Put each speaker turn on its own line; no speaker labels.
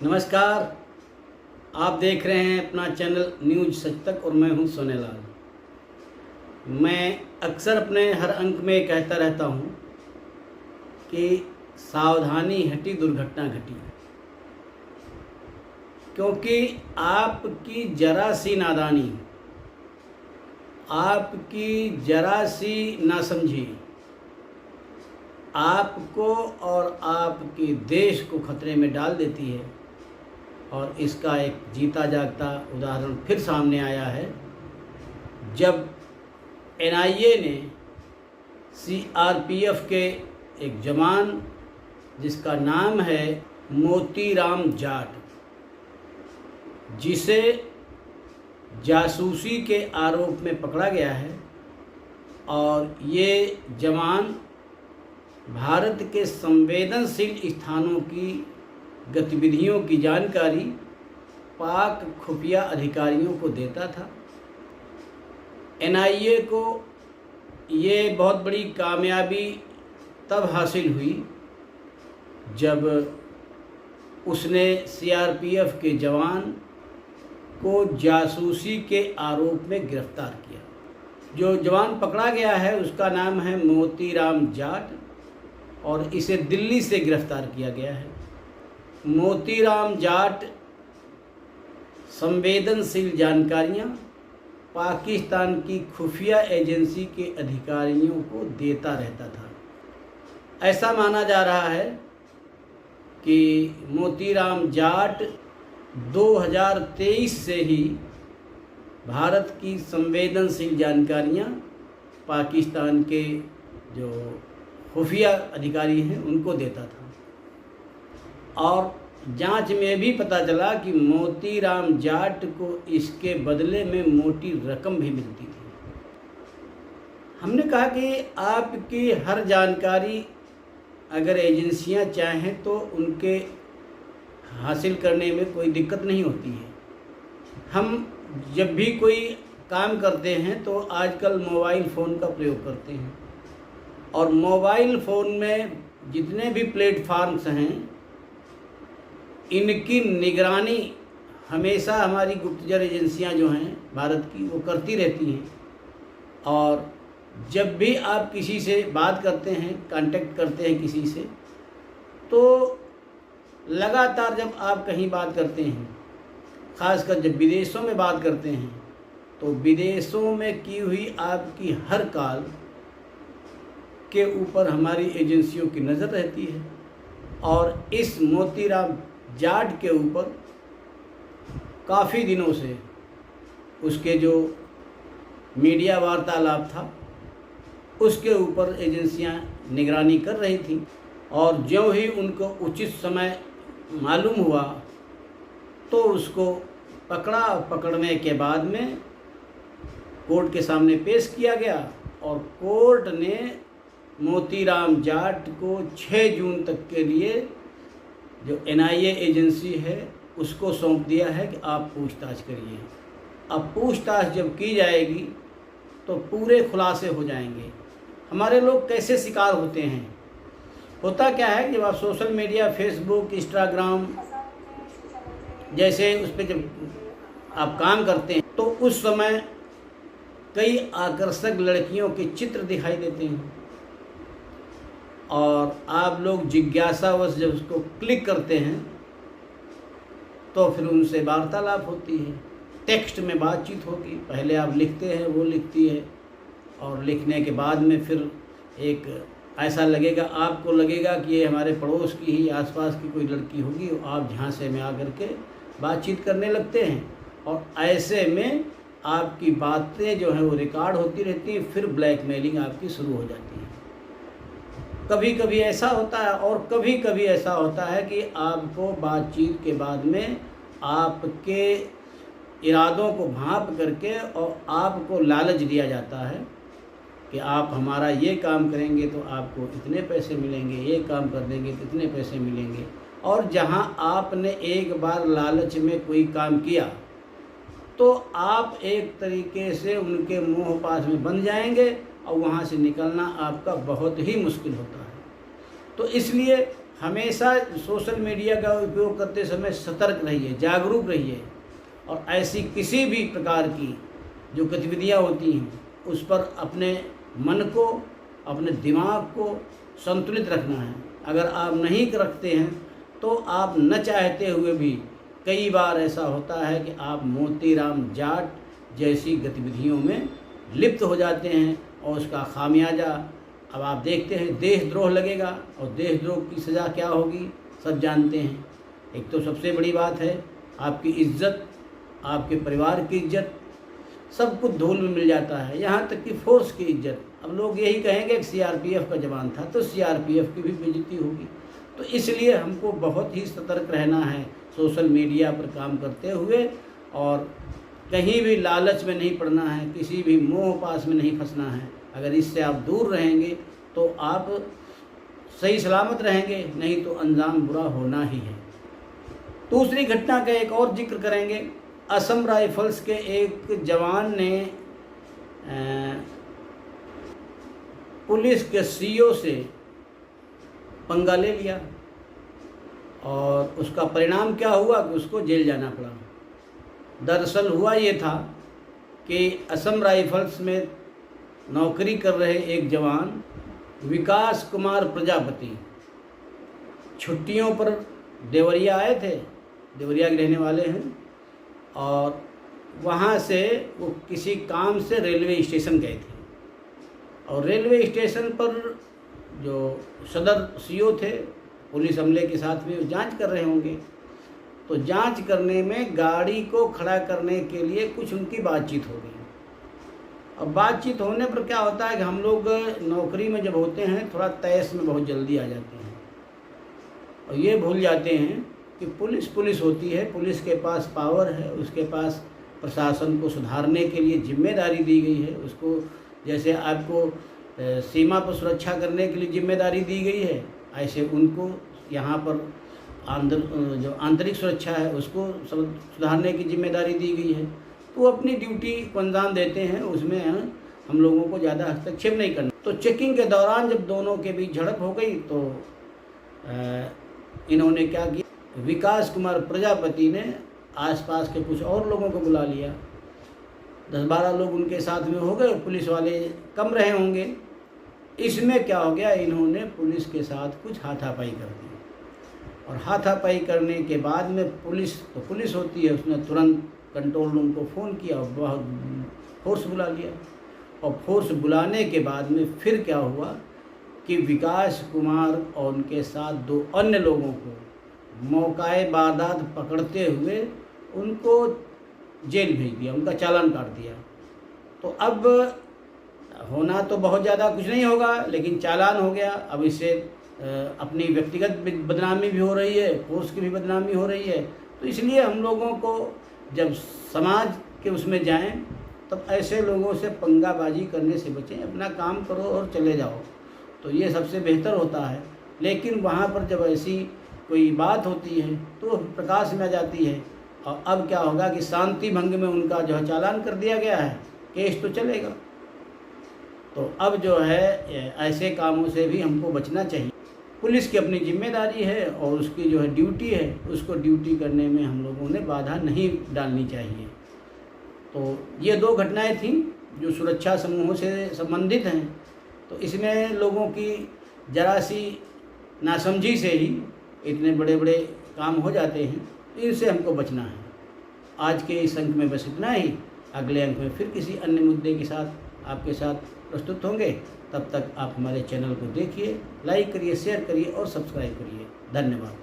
नमस्कार। आप देख रहे हैं अपना चैनल न्यूज सच तक और मैं हूं सोनेलाल। मैं अक्सर अपने हर अंक में कहता रहता हूं कि सावधानी हटी दुर्घटना घटी, क्योंकि आपकी जरा सी नादानी, आपकी जरा सी नासमझी आपको और आपके देश को खतरे में डाल देती है। और इसका एक जीता जागता उदाहरण फिर सामने आया है, जब एनआईए ने सीआरपीएफ के एक जवान जिसका नाम है मोतीराम जाट, जिसे जासूसी के आरोप में पकड़ा गया है। और ये जवान भारत के संवेदनशील स्थानों की गतिविधियों की जानकारी पाक खुफिया अधिकारियों को देता था। एनआईए को ये बहुत बड़ी कामयाबी तब हासिल हुई जब उसने सीआरपीएफ के जवान को जासूसी के आरोप में गिरफ्तार किया। जो जवान पकड़ा गया है उसका नाम है मोतीराम जाट और इसे दिल्ली से गिरफ्तार किया गया है। मोतीराम जाट संवेदनशील जानकारियां पाकिस्तान की खुफिया एजेंसी के अधिकारियों को देता रहता था। ऐसा माना जा रहा है कि मोतीराम जाट 2023 से ही भारत की संवेदनशील जानकारियां पाकिस्तान के जो खुफिया अधिकारी हैं उनको देता था। और जांच में भी पता चला कि मोतीराम जाट को इसके बदले में मोटी रकम भी मिलती थी। हमने कहा कि आपकी हर जानकारी अगर एजेंसियां चाहें तो उनके हासिल करने में कोई दिक्कत नहीं होती है। हम जब भी कोई काम करते हैं तो आजकल मोबाइल फ़ोन का प्रयोग करते हैं, और मोबाइल फ़ोन में जितने भी प्लेटफार्म्स हैं इनकी निगरानी हमेशा हमारी गुप्तचर एजेंसियां जो हैं भारत की वो करती रहती हैं। और जब भी आप किसी से बात करते हैं, कांटेक्ट करते हैं किसी से, तो लगातार जब आप कहीं बात करते हैं, ख़ासकर जब विदेशों में बात करते हैं, तो विदेशों में की हुई आपकी हर कॉल के ऊपर हमारी एजेंसियों की नज़र रहती है। और इस मोतीराम जाट के ऊपर काफ़ी दिनों से उसके जो मीडिया वार्तालाप था उसके ऊपर एजेंसियां निगरानी कर रही थी। और ज्यों ही उनको उचित समय मालूम हुआ तो उसको पकड़ने के बाद में कोर्ट के सामने पेश किया गया। और कोर्ट ने मोतीराम जाट को 6 जून तक के लिए जो एनआईए एजेंसी है उसको सौंप दिया है कि आप पूछताछ करिए। अब पूछताछ जब की जाएगी तो पूरे खुलासे हो जाएंगे। हमारे लोग कैसे शिकार होते हैं, होता क्या है कि जब आप सोशल मीडिया, फेसबुक, इंस्टाग्राम जैसे उस पर जब आप काम करते हैं तो उस समय कई आकर्षक लड़कियों के चित्र दिखाई देते हैं, और आप लोग जिज्ञासावश जब उसको क्लिक करते हैं तो फिर उनसे वार्तालाप होती है, टेक्स्ट में बातचीत होगी। पहले आप लिखते हैं, वो लिखती है, और लिखने के बाद में फिर एक ऐसा लगेगा, आपको लगेगा कि ये हमारे पड़ोस की ही आसपास की कोई लड़की होगी, और आप झांसे में आकर के बातचीत करने लगते हैं। और ऐसे में आपकी बातें जो हैं वो रिकॉर्ड होती रहती हैं, फिर ब्लैकमेलिंग आपकी शुरू हो जाती है। कभी कभी ऐसा होता है और कभी कभी ऐसा होता है कि आपको बातचीत के बाद में आपके इरादों को भांप करके और आपको लालच दिया जाता है कि आप हमारा ये काम करेंगे तो आपको इतने पैसे मिलेंगे, ये काम कर देंगे तो इतने पैसे मिलेंगे। और जहां आपने एक बार लालच में कोई काम किया तो आप एक तरीके से उनके मुंह पास में बन जाएंगे और वहाँ से निकलना आपका बहुत ही मुश्किल होता है। तो इसलिए हमेशा सोशल मीडिया का उपयोग करते समय सतर्क रहिए, जागरूक रहिए और ऐसी किसी भी प्रकार की जो गतिविधियाँ होती हैं उस पर अपने मन को, अपने दिमाग को संतुलित रखना है। अगर आप नहीं रखते हैं तो आप न चाहते हुए भी कई बार ऐसा होता है कि आप मोतीराम जाट जैसी गतिविधियों में लिप्त हो जाते हैं और उसका खामियाजा अब आप देखते हैं, देशद्रोह लगेगा। और देशद्रोह की सज़ा क्या होगी सब जानते हैं। एक तो सबसे बड़ी बात है आपकी इज्जत, आपके परिवार की इज्जत, सब कुछ धूल में मिल जाता है, यहाँ तक कि फोर्स की इज्जत। अब लोग यही कहेंगे कि सीआरपीएफ का जवान था तो सीआरपीएफ की भी बेइज्जती होगी। तो इसलिए हमको बहुत ही सतर्क रहना है सोशल मीडिया पर काम करते हुए, और कहीं भी लालच में नहीं पड़ना है, किसी भी मोह पास में नहीं फंसना है। अगर इससे आप दूर रहेंगे तो आप सही सलामत रहेंगे, नहीं तो अंजाम बुरा होना ही है। दूसरी घटना का एक और जिक्र करेंगे। असम राइफल्स के एक जवान ने पुलिस के सीओ से पंगा ले लिया और उसका परिणाम क्या हुआ कि उसको जेल जाना पड़ा। दरअसल हुआ ये था कि असम राइफल्स में नौकरी कर रहे एक जवान विकास कुमार प्रजापति छुट्टियों पर देवरिया आए थे, देवरिया के रहने वाले हैं, और वहाँ से वो किसी काम से रेलवे स्टेशन गए थे। और रेलवे स्टेशन पर जो सदर सीओ थे पुलिस अमले के साथ में जांच कर रहे होंगे, तो जांच करने में गाड़ी को खड़ा करने के लिए कुछ उनकी बातचीत हो गई। अब बातचीत होने पर क्या होता है कि हम लोग नौकरी में जब होते हैं थोड़ा तैस में बहुत जल्दी आ जाते हैं और ये भूल जाते हैं कि पुलिस होती है, पुलिस के पास पावर है, उसके पास प्रशासन को सुधारने के लिए जिम्मेदारी दी गई है। उसको जैसे आपको सीमा पर सुरक्षा करने के लिए जिम्मेदारी दी गई है, ऐसे उनको यहाँ पर जो आंतरिक सुरक्षा है उसको सुधारने की जिम्मेदारी दी गई है। तो वो अपनी ड्यूटी को अंजाम देते हैं, उसमें हम लोगों को ज़्यादा हस्तक्षेप नहीं करना। तो चेकिंग के दौरान जब दोनों के बीच झड़प हो गई तो इन्होंने क्या किया, विकास कुमार प्रजापति ने आसपास के कुछ और लोगों को बुला लिया। 10-12 लोग उनके साथ में हो गए, पुलिस वाले कम रहे होंगे। इसमें क्या हो गया, इन्होंने पुलिस के साथ कुछ हाथापाई कर दी और हाथापाई करने के बाद में पुलिस होती है, उसने तुरंत कंट्रोल रूम को फ़ोन किया और बहुत फोर्स बुला लिया। और फोर्स बुलाने के बाद में फिर क्या हुआ कि विकास कुमार और उनके साथ 2 अन्य लोगों को मौकाए वारदात पकड़ते हुए उनको जेल भेज दिया, उनका चालान काट दिया। तो अब होना तो बहुत ज़्यादा कुछ नहीं होगा, लेकिन चालान हो गया। अब इससे अपनी व्यक्तिगत बदनामी भी हो रही है, फोर्स की भी बदनामी हो रही है। तो इसलिए हम लोगों को जब समाज के उसमें जाएं तब ऐसे लोगों से पंगाबाजी करने से बचें, अपना काम करो और चले जाओ, तो ये सबसे बेहतर होता है। लेकिन वहाँ पर जब ऐसी कोई बात होती है तो प्रकाश में आ जाती है। और अब क्या होगा कि शांति भंग में उनका जो है चालान कर दिया गया है, केस तो चलेगा। तो अब जो है ऐसे कामों से भी हमको बचना चाहिए। पुलिस की अपनी जिम्मेदारी है और उसकी जो है ड्यूटी है, उसको ड्यूटी करने में हम लोगों ने बाधा नहीं डालनी चाहिए। तो ये 2 घटनाएं थीं जो सुरक्षा समूहों से संबंधित हैं। तो इसमें लोगों की जरा सी नासमझी से ही इतने बड़े बड़े काम हो जाते हैं, इनसे हमको बचना है। आज के इस अंक में बस इतना ही। अगले अंक में फिर किसी अन्य मुद्दे के साथ आपके साथ प्रस्तुत होंगे। तब तक आप हमारे चैनल को देखिए, लाइक करिए, शेयर करिए और सब्सक्राइब करिए। धन्यवाद।